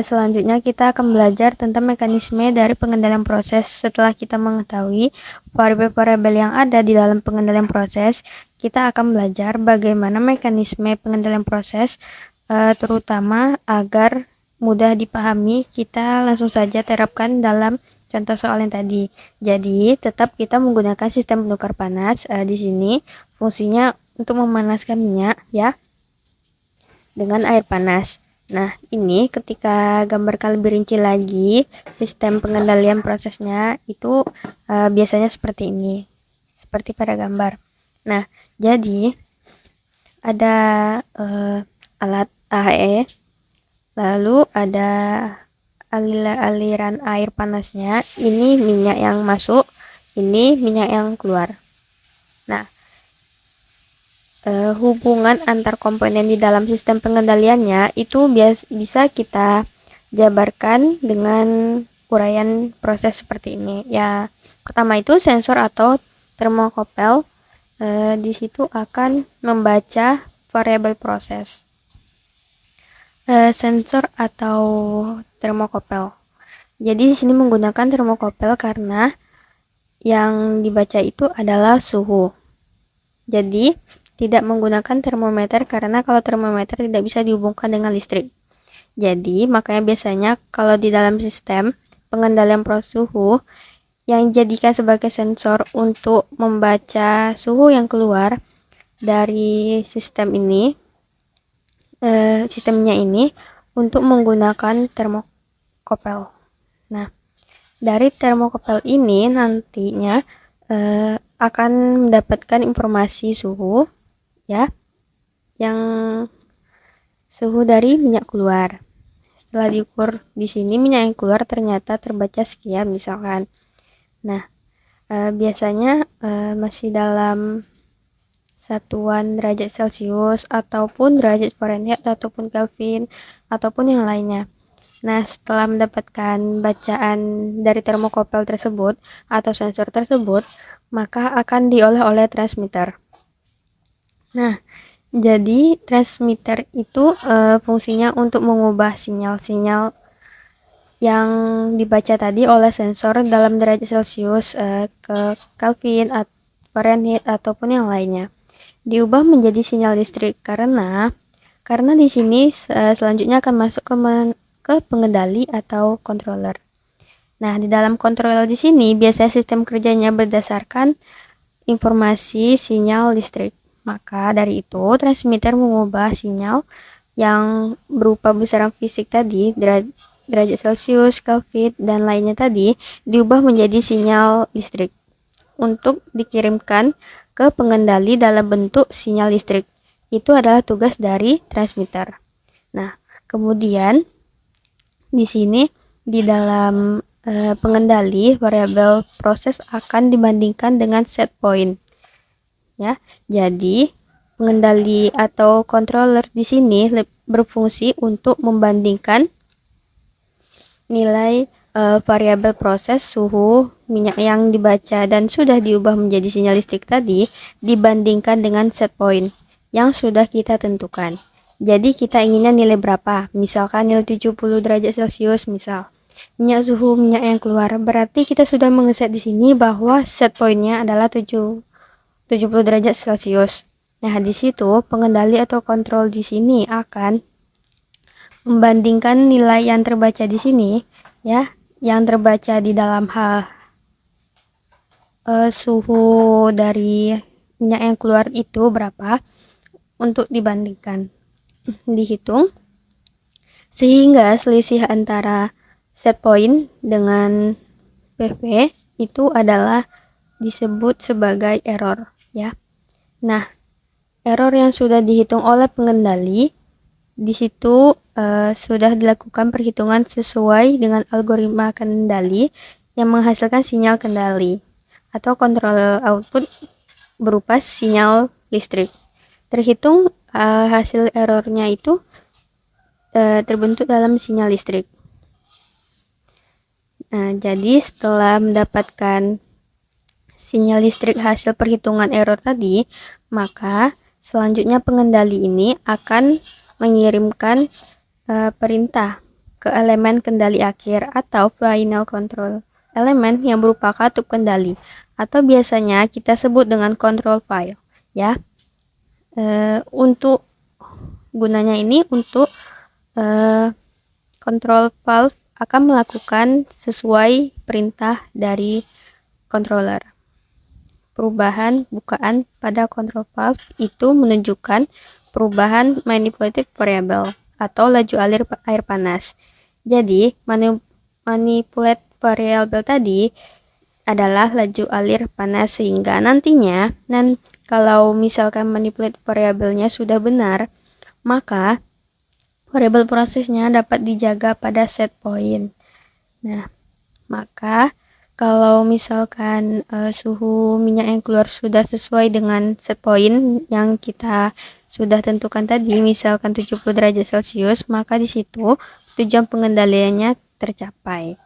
Selanjutnya kita akan belajar tentang mekanisme dari pengendalian proses. Setelah kita mengetahui variabel-variabel yang ada di dalam pengendalian proses, kita akan belajar bagaimana mekanisme pengendalian proses, terutama agar mudah dipahami. Kita langsung saja terapkan dalam contoh soal yang tadi. Jadi, tetap kita menggunakan sistem penukar panas. Di sini fungsinya untuk memanaskan minyak ya dengan air panas. Nah, ini ketika gambarkan lebih rinci lagi, sistem pengendalian prosesnya itu biasanya seperti ini, seperti pada gambar. Nah, jadi ada alat AHE, lalu ada aliran air panasnya, ini minyak yang masuk, ini minyak yang keluar. Nah, hubungan antar komponen di dalam sistem pengendaliannya itu bisa kita jabarkan dengan uraian proses seperti ini. Ya, pertama itu sensor atau termokopel. Di situ akan membaca variabel proses. Sensor atau termokopel. Jadi di sini menggunakan termokopel karena yang dibaca itu adalah suhu. Jadi tidak menggunakan termometer karena kalau termometer tidak bisa dihubungkan dengan listrik. Jadi makanya biasanya kalau di dalam sistem pengendalian proses suhu yang dijadikan sebagai sensor untuk membaca suhu yang keluar dari sistemnya ini untuk menggunakan termokopel. Nah, dari termokopel ini nantinya akan mendapatkan informasi suhu ya, yang suhu dari minyak keluar. Setelah diukur di sini minyak yang keluar ternyata terbaca sekian misalkan. Nah, biasanya masih dalam satuan derajat Celcius ataupun derajat Fahrenheit ataupun Kelvin ataupun yang lainnya. Nah, setelah mendapatkan bacaan dari termokopel tersebut atau sensor tersebut, maka akan diolah oleh transmitter. Nah, jadi transmitter itu fungsinya untuk mengubah sinyal-sinyal yang dibaca tadi oleh sensor dalam derajat Celcius ke Kelvin, Fahrenheit ataupun yang lainnya. Diubah menjadi sinyal listrik karena di sini selanjutnya akan masuk ke pengendali atau controller. Nah, di dalam controller di sini biasanya sistem kerjanya berdasarkan informasi sinyal listrik. Maka dari itu, transmitter mengubah sinyal yang berupa besaran fisik tadi, derajat Celcius, Kelvin, dan lainnya tadi, diubah menjadi sinyal listrik untuk dikirimkan ke pengendali dalam bentuk sinyal listrik. Itu adalah tugas dari transmitter. Nah, kemudian di sini di dalam pengendali variabel proses akan dibandingkan dengan set point. Ya, jadi pengendali atau controller di sini berfungsi untuk membandingkan nilai variabel proses suhu minyak yang dibaca dan sudah diubah menjadi sinyal listrik tadi dibandingkan dengan set point yang sudah kita tentukan. Jadi kita inginnya nilai berapa? Misalkan nilai 70 derajat Celcius misal. Suhu minyak yang keluar berarti kita sudah mengeset di sini bahwa set pointnya adalah 70 derajat Celcius. Nah, di situ pengendali atau kontrol di sini akan membandingkan nilai yang terbaca di sini ya, yang terbaca di dalam hal suhu dari minyak yang keluar itu berapa untuk dibandingkan. Dihitung sehingga selisih antara set point dengan PV itu adalah disebut sebagai error ya. Nah, error yang sudah dihitung oleh pengendali di situ sudah dilakukan perhitungan sesuai dengan algoritma kendali yang menghasilkan sinyal kendali atau kontrol output berupa sinyal listrik. Terhitung hasil errornya itu terbentuk dalam sinyal listrik. Nah, jadi setelah mendapatkan sinyal listrik hasil perhitungan error tadi, maka selanjutnya pengendali ini akan mengirimkan perintah ke elemen kendali akhir atau final control elemen yang berupa katup kendali, atau biasanya kita sebut dengan control file ya. Untuk gunanya ini untuk control valve akan melakukan sesuai perintah dari controller. Perubahan bukaan pada control valve itu menunjukkan perubahan manipulated variable atau laju air panas. Jadi, manipulate variable tadi adalah laju alir panas, sehingga nantinya kalau misalkan manipulate variabelnya sudah benar, maka variabel prosesnya dapat dijaga pada set point. Nah, maka kalau misalkan suhu minyak yang keluar sudah sesuai dengan set point yang kita sudah tentukan tadi, misalkan 70 derajat Celcius, maka di situ tujuan pengendaliannya tercapai.